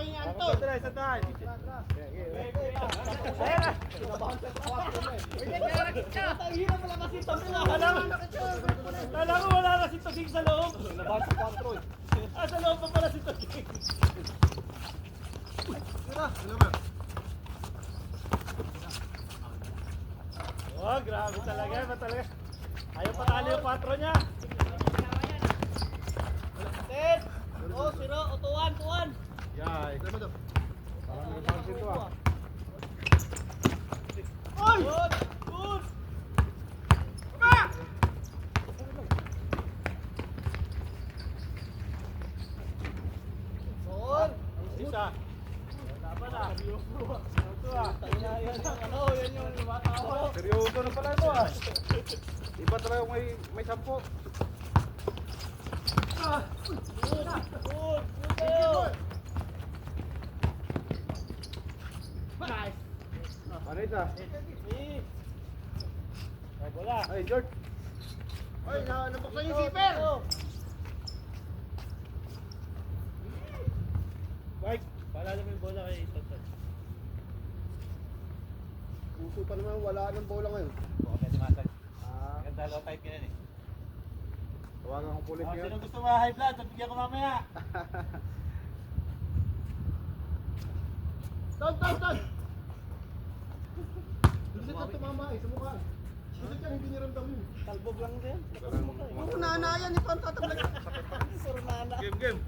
kayo ni Anton. Sandali. Kala ko wala na si Toging sa loob. Sa loob pa pala si Toging. Oh, grabe talaga. Ayaw patalo yung 4 niya. Set! Oh, siro. Tuwan. Yay. Parang may pansin to ah. Oy! Good! Gol! Isa. Laban na. Ito ah. Yan yung bata ko. Seryoso na pala ito ah. Iba talaga may 10. Good! Nice! Ano isa? Ay, bola. Ay, George. Ay, nabuksan yung zipper! Mike, paalala mo yung bola kay Tonton. Puso pa naman, wala ng bola ngayon. Baka pwede masag. Ah, Ganda low type yan eh. Tawagan ko pulis Sino yun. gusto ma-high blood? Bigyan ko mamaya. Ton! Hindi ka tumama sa mukha. Hindi ka, hindi niramdam yun. Talbog lang din. Puro nana yan, ito ang tatablag. Puro nana. Game.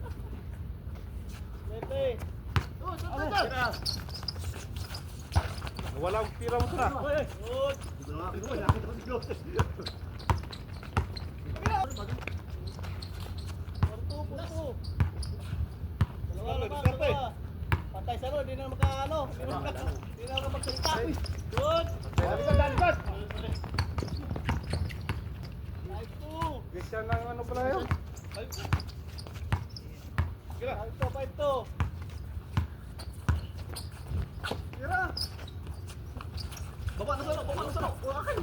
Lete. Ton! Walang tira mo sila. Good. Porto. Dalawa. Patay sa di na makaano. Di na magsalita. Good. Dalibat! Live 2. Christian ng ano pala yun? Five to. Tira! Baba na sana! Wala kayo!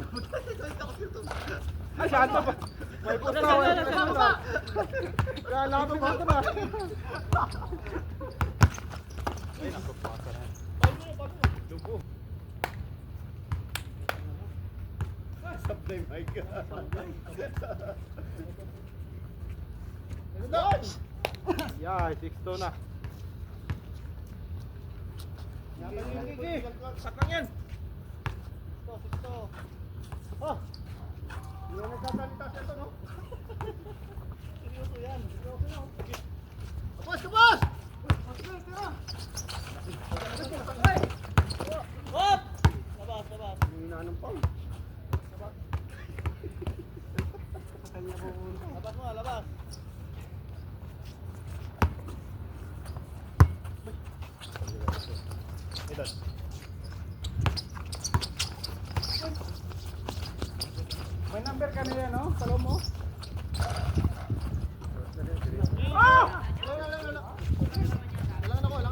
Ay, saan pa? May pusta. Kaya laban pa ito na. Ay, nakapasa na. Dugo. Sablay, my God. Dodge! Yeah, 6-2 na. Sak lang yan! Sixto. Oh! Hindi na nagsasalita siya ito, no? Seryoso yan. Kapos! Tira! Hop! Labas. Hindi na anong pang. Labas mo, labas. Ito. May number ka nila, no? Talo mo. Ah! Kailangan ako.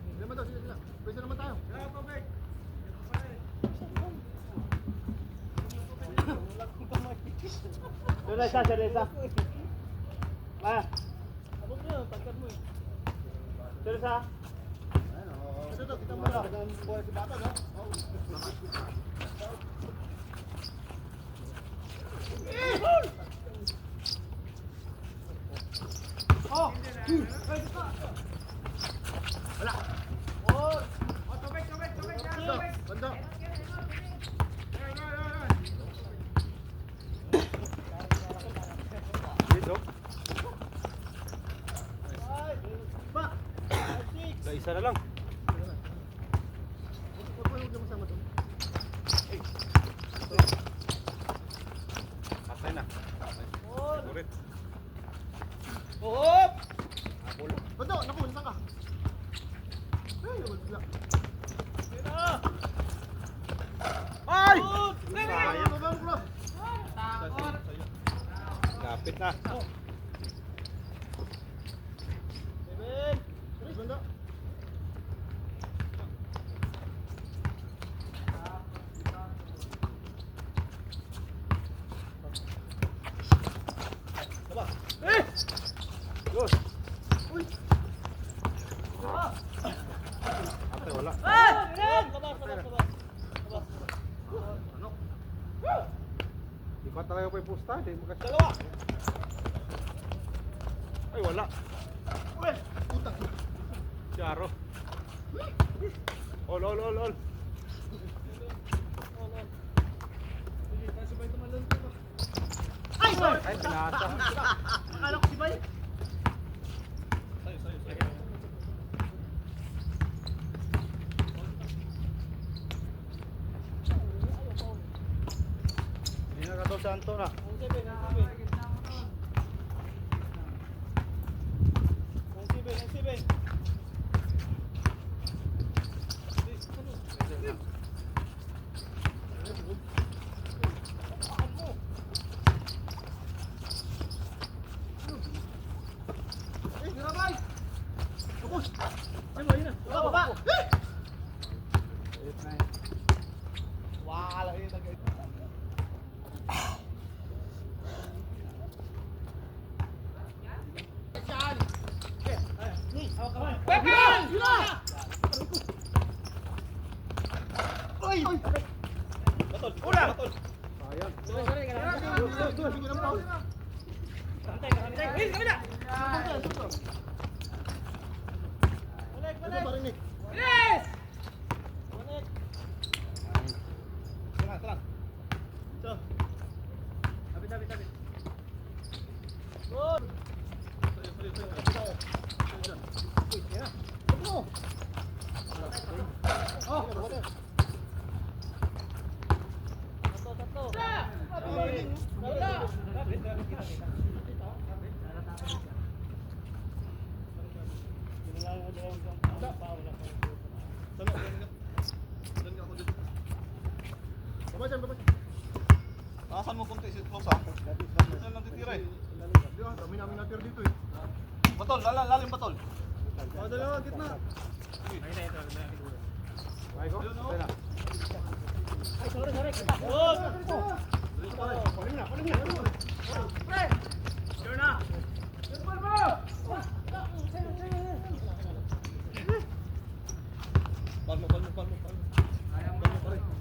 Sige naman daw, sige lang. Pwede naman tayo. Seresa. Ah, Abog mo yun, pagkat mo eh. Seresa. Ito, kita mo na. Ang buhay si Bata, no? Oh! Wala! Oh! Banda! Dito. Ba! Sa isa na lang. Huwag ka masama doon. Patay na. Oh! Ulit. Hop! Banda! Naku, saan ka? Ay, naman sila. Tira! Ay! Good! Sayang. Babang bro! Kapit na. Seven! Banda! Good. Ate, wala. Ano? Di ba talaga pa yung pusta? Di mo kasi. Dalawa. Ay, wala. Putak. Jaro. All. Ay, sorry. Ay, pinasa. Akala ko si Bay. Sayo. Hindi na kato santo na. Baba. Ayos na yun. Wala yun agad. Oy! Batol. Una. Batol. Sayang. Sige ng pause. Ano ba rin eh? Tenang. Ito. Tabi. Good. Baba dyan, baba. Taasan mo konti si Close ha. Yan lang titira eh. Di ba? Dami namin natir dito eh. Batol, lalim batol. Dalawa, gitna. Ay, ko. Ayun na. Good. Paling na. Palmo.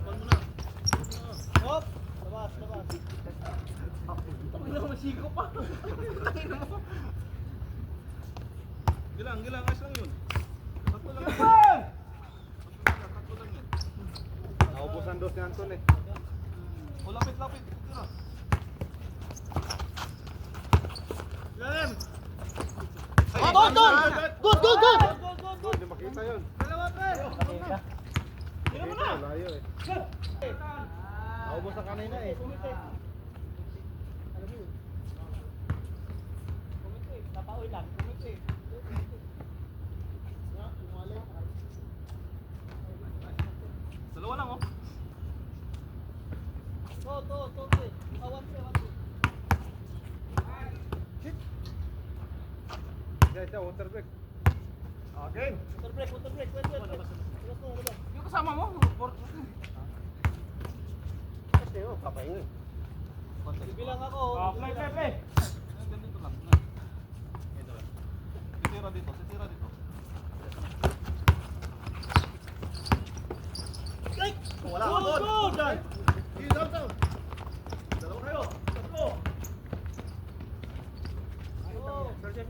Palmo na. Hop. Labas. Gilang, ayos lang yun. Tatlo lang yun. Naubusan dos ni Anton eh. O, lapit. Tira. Lalim. Good! Hindi makita yun. Dalawa, pre. Tira mo na. Layo eh. Naubos na kanina eh. Dalawa lang oh. Diyan, water break. Okay. Water break. Yung kasama mo? Kasi oh, papahingi. Bilang ako. Play. Ganito lang. Ito lang. Sitira dito. Wala ako doon. Down. Dalawa kayo. Tatlo.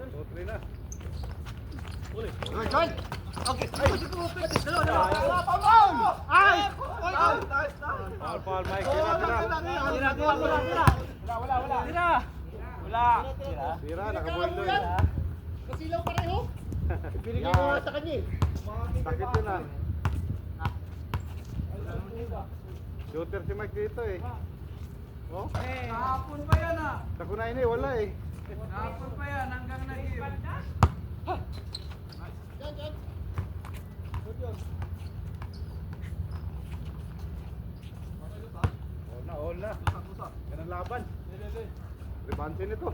So, 3 na. Uli. Join! Okay. Dalawa. Ay! Paul, Mike. Tira. Tira, nakabuelo eh. Kasilaw pareho. Pinigay ko nga sa kanya eh. Sakit yun ah. Shooter si Mike dito eh. Oh? Kahapon pa yan ah. Nakunain eh, wala eh. Kahapon pa yan hanggang nag-game. Yan. All na. Yan ang laban. Rebansin ito.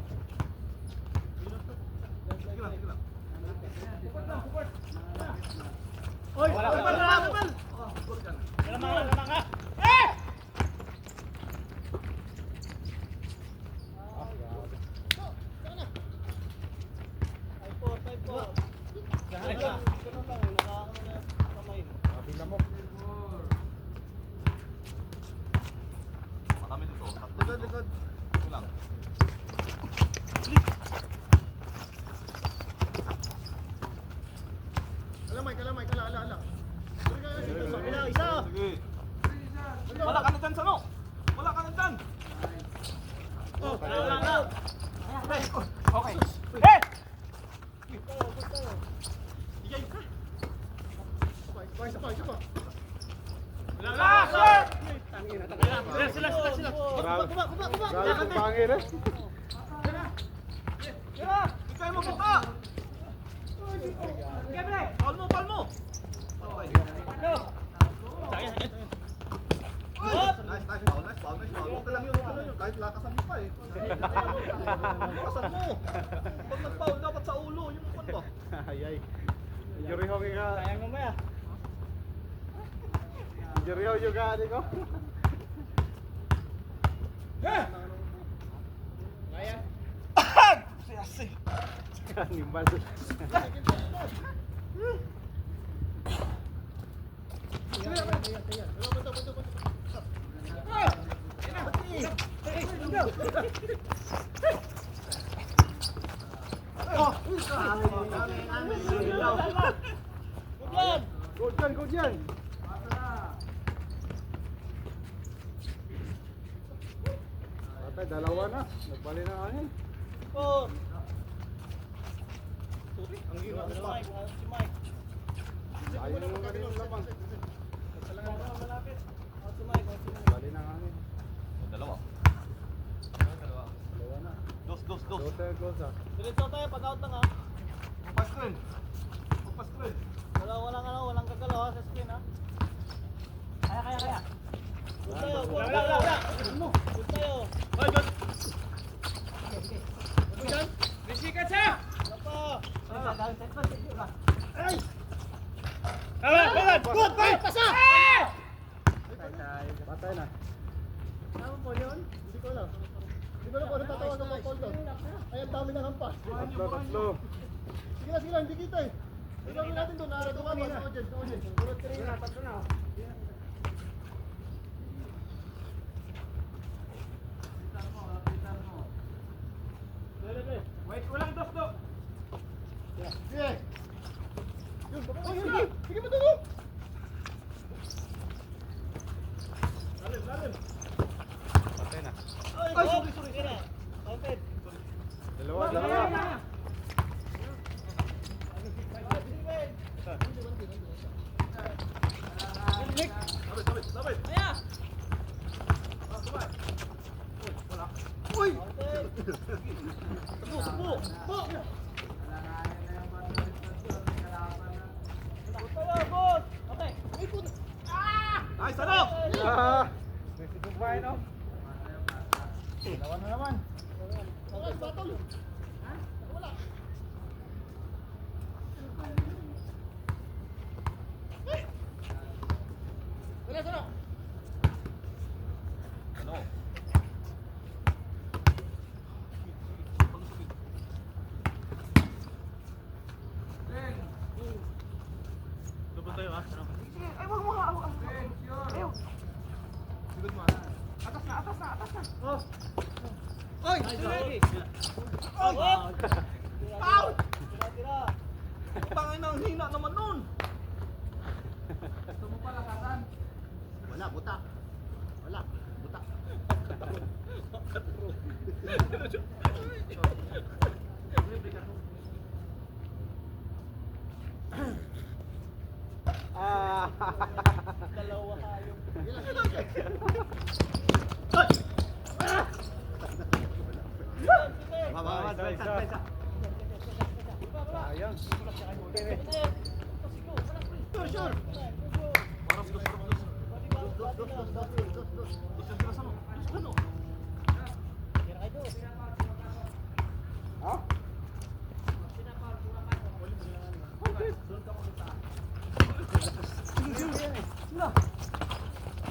Oy! Wala! Likod, likod. Lang. Kalamay, ala. Isa. Sige. Wala ka na dyan sa no. Wala ka na dyan. Wala. Okay. Hey! Isa pa. Wala, sir! Sila. Baba. Grabe kong pangin eh. Ikaw mo buka! Pal mo! Nice. Foul. Huwag ka lang yun. Kahit lakasan mo pa eh. Lakasan mo. Pag nag-foul, dapat sa ulo. Yung mukha ba? Ay. Injury ho ka. Sayang mo maya. Injury ho yung gani ko. Animal. Go dyan. Patay, dalawa na. Nagbali na angin. Ayaw mo nga rin yung labang. Bali na angin. Dalawa. Dalawa na. Dos. Close ah. Diretso tayo, pag-out lang ha. Pagpas screen. Walang gagalaw ha sa screen ha. Kaya. Good tayo. Good tayo. Hoy, good. Bisikat siya! Ay! Good! Pasa! Patay na. Hindi ko alam kung anong tatawag ng mga call doon. Ay, ang dami ng hampas. Tatlo. Sige na, hindi kita eh. Ilawin natin doon, narito ka ba? Sa audience. Tatlo na. Wait, walang dos. Sige. Yun, sige. Sige mo doon. Patay na. Ay, sorry. Outed. Dalawa. Lapit. Aya! Uy! Subo! Boss! Okay. Nice, ano? Nagsitumbahin no? Dalawa na naman. Okay, battle. Wala. Sana. Ano? Lubot tayo ha? Ano? Ay, wag mo nga. Ayaw. Sigod mo. Atas na. Oh. Oy! Out! Tira. Tangay na, ang hina naman nun. Gusto mo pa lakasan? Wala, buta. Buta. Dalawa hayop. Sayang. Sure. Ha?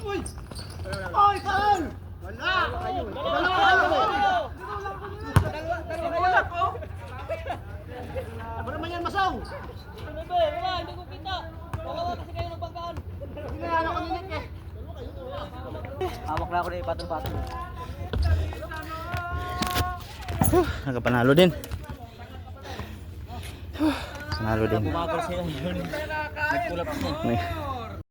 Uy! Oy, saan? Wala! Dalawa ko! Ano naman yan, Masaw? Wala, hindi ko kita. Dalawa kasi kayo ng banggaan. Hinayaan ako ni Nick eh. Hawak na ako na ipatong-patong. Nakapanalo din. Panalo din. Bumagal sila yun. Nagkulap siya.